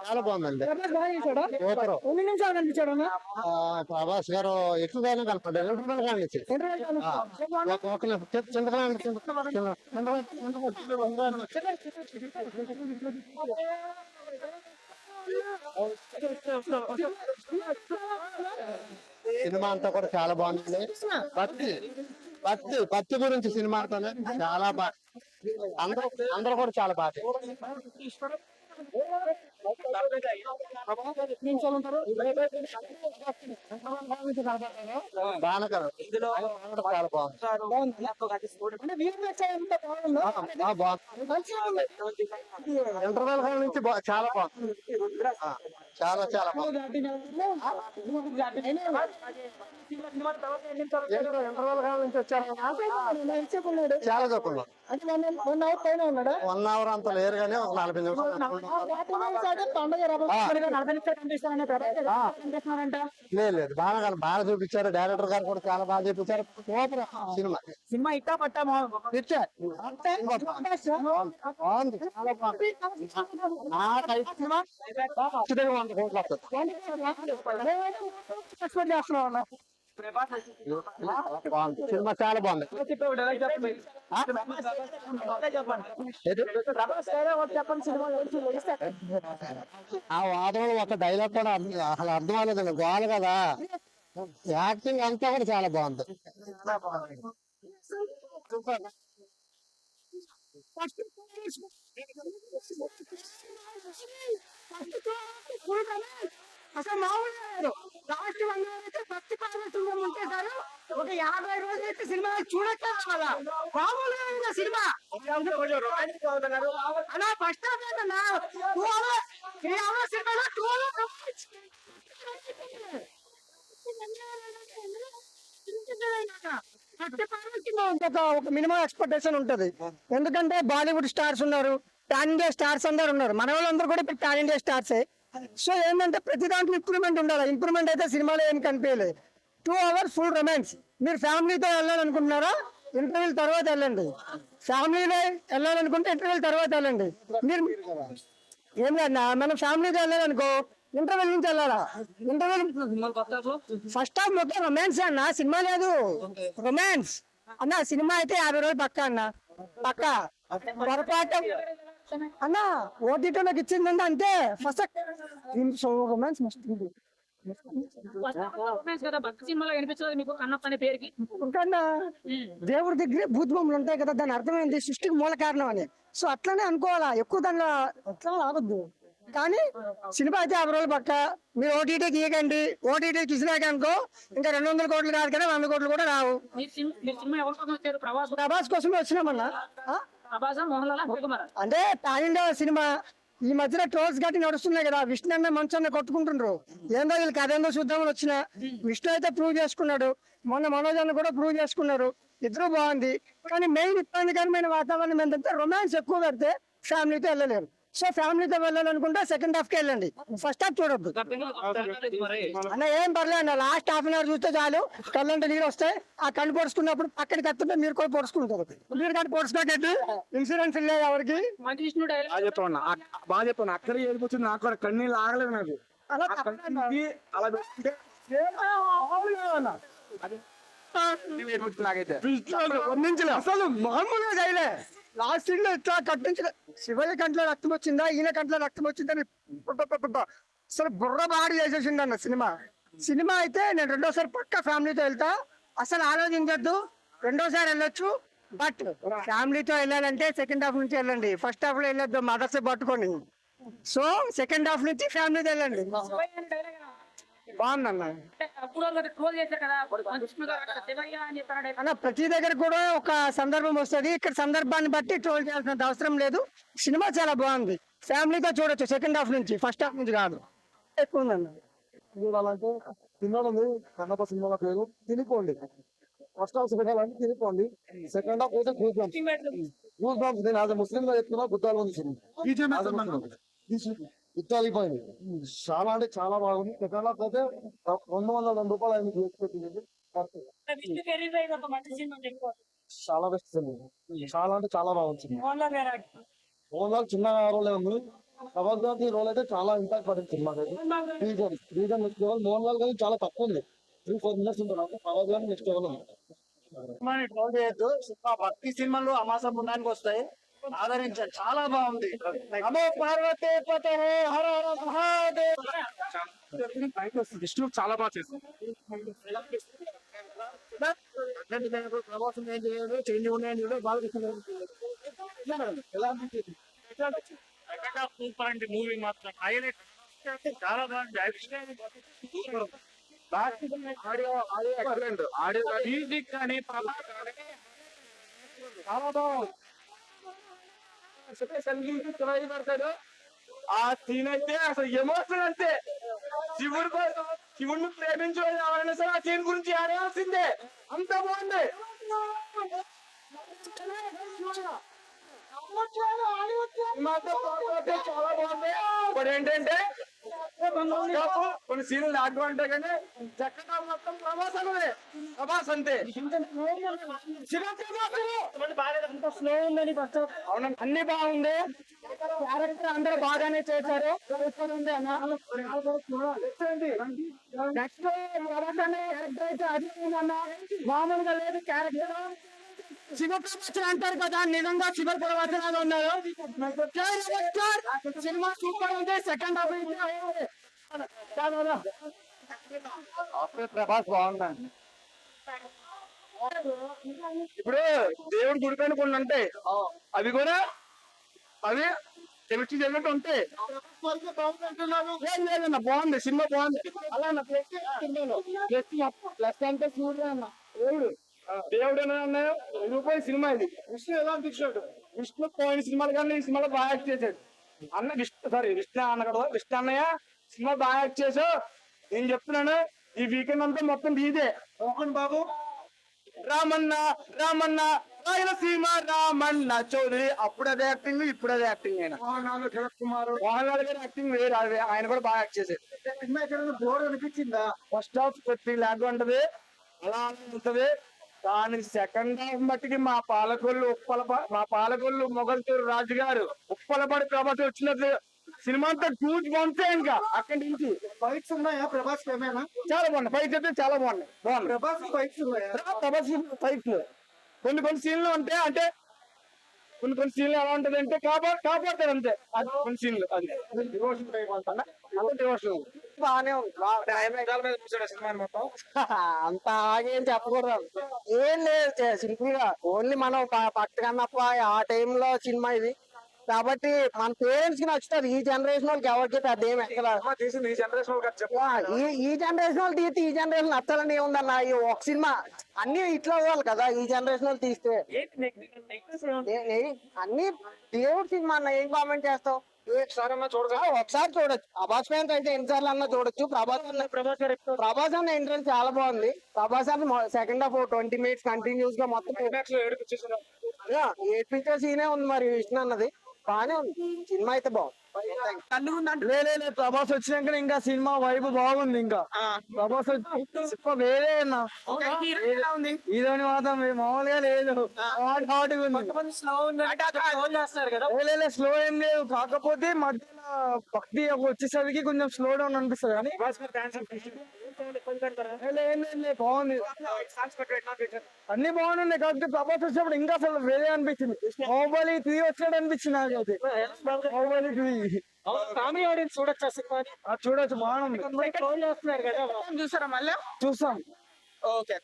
చాలా బాగుందండి. సూపర్. ఎన్ని నిమిషాలు కనిపించాడు ప్రభాస్ గారు ఎక్కువగానే కనపడ్డారు. సినిమా అంతా కూడా చాలా బాగుంది. భక్తి భక్తి భక్తి గురించి సినిమా అంతానే చాలా బాగా అందరూ అందరూ కూడా చాలా బాగా బాగా చాలా బాగుంది. ఇంటర్వెల్ కాల నుంచి చాలా బాగుంది. చాలా చాలా బాగుంది. ఇంటర్వెల్ కాల నుంచి వచ్చారు. చాలా తక్కువ. 1 అవర్ అంత లేరు కానీ ఒక 40 నిమిషాలు. లేదు బాగా చూపించారు. డైరెక్టర్ గారు కూడా చాలా బాగా చూపించారు. సినిమా సినిమా ఇట్టా పట్టా సినిమా చాలా బాగుంది. ఆ వాదనలో ఒక డైలాగ్ కూడా అసలు అర్థం అవ్వలేదండి. గోల కదా. యాక్టింగ్ అంతా కూడా చాలా బాగుంది. అసలు మామూలు లాస్ట్ 1 అవర్ అయితే భక్తి పార్వతంగా ఉంటే సార్ ఒక 50 రోజులు అయితే సినిమా చూడట్లేదు కదా. మామూలుగా సినిమా అలా ఫస్ట్ హాఫ్ ఏంటన్నా 2 అవర్స్ 3 అవర్స్ సినిమాలో 2 అవర్స్ ఒక మినిమం ఎక్స్పెక్టేషన్ ఉంటది. ఎందుకంటే బాలీవుడ్ స్టార్స్ ఉన్నారు, పాన్ ఇండియా స్టార్స్ అందరు ఉన్నారు. మన వాళ్ళందరూ కూడా ఇప్పుడు పాన్ ఇండియా స్టార్సే. సో ఏంటంటే ప్రతి దాంట్లో ఇంప్రూవ్మెంట్ ఉండాలి. ఇంప్రూవ్మెంట్ అయితే సినిమాలో ఏం కనిపించలేదు. 2 అవర్స్ ఫుల్ రొమాన్స్. మీరు ఫ్యామిలీతో వెళ్ళాలనుకుంటున్నారా? ఇంటర్వ్యూల తర్వాత వెళ్ళండి. ఫ్యామిలీలో వెళ్ళాలనుకుంటే ఇంటర్వ్యూల తర్వాత వెళ్ళండి. మీరు ఏం లేదన్నా, మనం ఫ్యామిలీతో వెళ్ళాలనుకో ఇంటర్వ్యూల నుంచి వెళ్ళాలా? ఇంటర్వ్యూ ఫస్ట్ హాఫ్ మొత్తం రొమాన్స్ అన్న, సినిమా లేదు. రొమాన్స్ అన్న సినిమా అయితే 50 రోజులు పక్కా అన్న, పక్కా. పొరపాటు అన్న ఓటీటీ నాకు ఇచ్చిందంటే అంతే. ఫస్ట్ రొమాన్స్ దేవుడి దగ్గరే భూత్ బొమ్మలు ఉంటాయి కదా, దాని అర్థమైంది సృష్టికి మూల కారణం అని. సో అట్లనే అనుకోవాలా, ఎక్కువ దానిలో అట్లా ఆగొద్దు. కానీ సినిమా అయితే 50 రోజులు పక్క. మీరు ఓటీటీ తీయకండి. ఓటీటీ తీసినాక అనుకో ఇంకా 200 కోట్లు కాదు కదా, 100 కోట్లు కూడా రావు. ప్రభాస్ కోసమే వచ్చినామన్నా. అంటే పాన్ ఇండియా సినిమా. ఈ మధ్యన ట్రోల్స్ గట్టి నడుస్తున్నాయి కదా, విష్ణు అన్న మంచాన్ని కొట్టుకుంటుండ్రు. ఏందో వీళ్ళు కథేందో చూద్దామని వచ్చిన. విష్ణు అయితే ప్రూవ్ చేసుకున్నాడు, మొన్న మనోజ్ అన్న కూడా ప్రూవ్ చేసుకున్నారు. ఇద్దరు బాగుంది. కానీ మెయిన్ ఇబ్బందికరమైన వాతావరణం ఏంటంటే రొమాన్స్ ఎక్కువ పెడితే ఫ్యామిలీతో వెళ్ళలేరు. సో ఫ్యామిలీతో వెళ్ళాలనుకుంటే సెకండ్ హాఫ్ కి వెళ్ళండి, ఫస్ట్ హాఫ్ చూడొద్దు అన్న. ఏం పర్లేదు అన్న, లాస్ట్ హాఫ్ అన్ అవర్ చూస్తే చాలు, కళ్ళంటే నీరు వస్తాయి. ఆ కళ్ళు పొడుచుకున్నప్పుడు పక్కన కత్తుంటే మీరు కూడా పొడుచుకుంటారు. మీరు కానీ పొడుచుకోకండి, ఇన్సూరెన్స్ లేదు ఎవరికి. బాగా చెప్పాను. అక్కడ ఏడిపోతుంది నాకు కూడా కన్నీళ్ళు ఆగలేదు నాకు. అలా నాకైతే అసలు మామూలుగా చేయలే. లాస్ట్ సీన్ లో ఇట్లా కట్టించిన శివయ్య కంట్లో రక్తం వచ్చిందా, ఈయన కంట్లో రక్తం వచ్చిందని అసలు బుర్ర బాడి చేసేసింది అన్న సినిమా. సినిమా అయితే నేను 2వ సారి పక్క ఫ్యామిలీతో వెళ్తా. అసలు ఆలోచించద్దు, 2వ సారి వెళ్ళొచ్చు. బట్ ఫ్యామిలీతో వెళ్ళాలంటే సెకండ్ హాఫ్ నుంచి వెళ్ళండి, ఫస్ట్ హాఫ్ లో వెళ్ళొద్దు మదర్స్ పట్టుకొని. సో సెకండ్ హాఫ్ నుంచి ఫ్యామిలీతో వెళ్ళండి. బాగుందన్న. అన్న ప్రతి దగ్గర కూడా ఒక సందర్భం వస్తుంది, ఇక్కడ సందర్భాన్ని బట్టి ట్రోల్ చేయాల్సినంత అవసరం లేదు. సినిమా చాలా బాగుంది, ఫ్యామిలీతో చూడొచ్చు. సెకండ్ హాఫ్ నుంచి, ఫస్ట్ హాఫ్ నుంచి కాదు. ఎక్కువ ఉందన్న. చూడాలంటే తినాలి. కన్నప్ప సినిమాల పేరు తినిపోండి. ఫస్ట్ హాఫ్ పెట్టాలంటే తినిపోండి. సెకండ్ హాఫ్ అయితే గూస్ బంప్స్. నేను యాజ్ ముస్లిం గా చెప్తున్నా, గుద్దాలు ఉంది. యుద్ధాలు అయిపోయింది. చాలా అంటే చాలా బాగుంది. సెకండ్ హాఫ్ అయితే 202 రూపాయలు ఆయన పెట్టింది. చాలా బెస్ట్ సినిమా, చాలా అంటే చాలా బాగుంది. మోహన్ లాల్ చిన్న రోలే ఉంది. ప్రభాస్ గారి రోల్ అయితే చాలా ఇంపాక్ట్ పడింది సినిమాకి. Reason next level. Mohan Lal గారి చాలా తక్కువ ఉంది, 3-4 మినిట్స్ ఉంటారు. ప్రభాస్ గారి నెక్స్ట్ లెవెల్ ఉంది. సినిమాని ట్రోల్ చేయొద్దు. సినిమా భక్తి సినిమాలు అమాస పుణ్యానికి వస్తాయి, ఆదరించాలి. చాలా బాగుంది. నమో పార్వతీ పతే హర హర మహాదేవ్. విష్ణు చాలా బాగా చేశారు. ప్రభాసం ఏం చేయడు, చేంజ్ ఉన్నాయని బాగా సెకండ్ హాఫ్ సూపర్ అండి. మూవీ మాత్రం హైలైట్, చాలా బాగుంది. మ్యూజిక్ కానీ ప్రభాస్ కానీ చాలా బాగుంది. పడతాడు ఆ సీన్ అయితే అసలు ఎమోషన్ అంతే. శివుడిని ప్రేమించే ఎవరైనా సరే ఆ సీన్ గురించి ఆడాల్సిందే, అంత బాగుంది. చాలా బాగుంది. ఇప్పుడు ఏంటంటే కొన్ని సీన్లు లాగా ఉంటాయి కానీ చక్కగా మొత్తం ప్రభాస్ అన్నదే. ప్రభాస్ అంతే. స్లో ఉందని ఫస్ట్ అవునండి, అన్ని బాగుంది. క్యారెక్టర్ అందరూ బాగానే చేశారు. నెక్స్ట్ ప్రభాస్ అనే క్యారెక్టర్ అయితే అది అన్న మామూలుగా లేదు. క్యారెక్టర్ శివప్రవచన అంటారు కదా, నిజంగా శివ ప్రవచనాలు ఉన్నారు. సినిమా సూపర్ ఉంది. సెకండ్ హాఫ్ ప్రభాస్ బాగుందండి. ఇప్పుడు దేవుడి గుడి పైన కొన్ని ఉంటాయి, అవి కూడా అవి తెలిసి జరిగినట్టు ఉంటాయి. ఏం లేదన్న, బాగుంది సినిమా, బాగుంది. అలా ప్లస్ అంటే చూడలే అన్న. దేవుడు రూపాయి సినిమా ఇది. విష్ణు ఎలా అనిపించాడు? విష్ణు పోయిన సినిమాలు కానీ ఈ సినిమాలో బాగా యాక్ట్ చేశాడు అన్న. విష్ణు అన్న కదా, విష్ణు అన్నయ్య సినిమా బాగా యాక్ట్ చేసావు. నేను చెప్తున్నాను, ఈ వీకెండ్ అంతా మొత్తం ఇదే. మోహన్ బాబు రామన్న రామన్న రాయలసీమ రామన్న చౌదరి, అప్పుడు అదే యాక్టింగ్, ఇప్పుడు అదే యాక్టింగ్. ఆయన మోహన్ లాల్ గారి యాక్టింగ్ వేరు, ఆయన కూడా బాగా యాక్ట్ చేశాడు. బోర్ అనిపించిందా? ఫస్ట్ హాఫ్ 3 లాగ్ ఉంటది, అలా ఉంటది. కానీ సెకండ్ హాఫ్ మట్టికి మా పాలకొల్లు మొగల్తూరు రాజు గారు ఉప్పలపడి ప్రభాస్ వచ్చినట్లు సినిమా అంతా చూసి పంపే. ఇంకా అక్కడి నుంచి ఫైట్స్ ఉన్నాయా ప్రభాస్ ఏమైనా? చాలా బాగున్నాయి. ఫైట్స్ అయితే చాలా బాగున్నాయి. ప్రభాస్ ఫైట్స్ ఉన్నాయా? ప్రభాస్ ఫైట్స్ కొన్ని సీన్లు ఉంటాయి, అంటే కొన్ని సీన్లు ఎలా ఉంటది అంటే కాపాడతారు అంతే. అది కొన్ని సీన్లు అది డివోషన్ బాగానే ఉంది. అంత ఆగేం చెప్పకూడదు, ఏం లేదు. సింపుల్ గా ఓన్లీ మనం పట్టుకన్నప్ప ఆ టైంలో సినిమా ఇది కాబట్టి మన పేరెంట్స్ కి నచ్చుతుంది. ఈ జనరేషన్ వాళ్ళకి ఎవరికి పెద్ద ఏం ఎక్కడ ఈ జనరేషన్ ఈ జనరేషన్ వాళ్ళు తీస్తే ఈ జనరేషన్ నచ్చాలని ఏముందన్న. ఈ ఒక సినిమా అన్ని ఇట్లా అవ్వాలి కదా ఈ జనరేషన్ వాళ్ళు తీస్తే. అన్ని దేవుడు సినిమా అన్న, ఏం కామెంట్ చేస్తావు? ఒకసారి చూడొచ్చు. ప్రభాస్ ఫ్యాన్స్ అయితే ఎన్నిసార్లు అన్నా చూడొచ్చు. ప్రభాస్ అన్న ఎంట్రన్స్ చాలా బాగుంది. ప్రభాస్ అన్న సెకండ్ హాఫ్ 20 మినిట్స్ కంటిన్యూస్ గా మొత్తం ఏడ్పించే సీనే ఉంది. మరి విష్ణు అన్నది బాగానే ఉంది. సినిమా అయితే బాగుంది. లేదు ప్రభాస్ వచ్చినాక ఇంకా సినిమా వైబ్ బాగుంది. ఇంకా ప్రభాస్ వేరే హీరోని మాత్రం మామూలుగా లేదు, హాట్ ఉంది. స్లో ఏం లేదు, కాకపోతే మధ్యలో భక్తి వచ్చేసరికి కొంచెం స్లో డౌన్ అనిపిస్తుంది. కానీ బాగుంది, అన్ని బాగున్నాయి. కాకపోతే ప్రభాస్ వచ్చినప్పుడు ఇంకా అసలు వేరే అనిపించింది. బాహుబలి 3 వచ్చినట్టు అనిపించింది నాకు అయితే. బాహుబలి 3 ఫ్యామిలీ ఆడియన్స్ చూడొచ్చు. చూడొచ్చు, బాగుంది. చూసారా? మళ్ళీ చూస్తాం. ఓకే.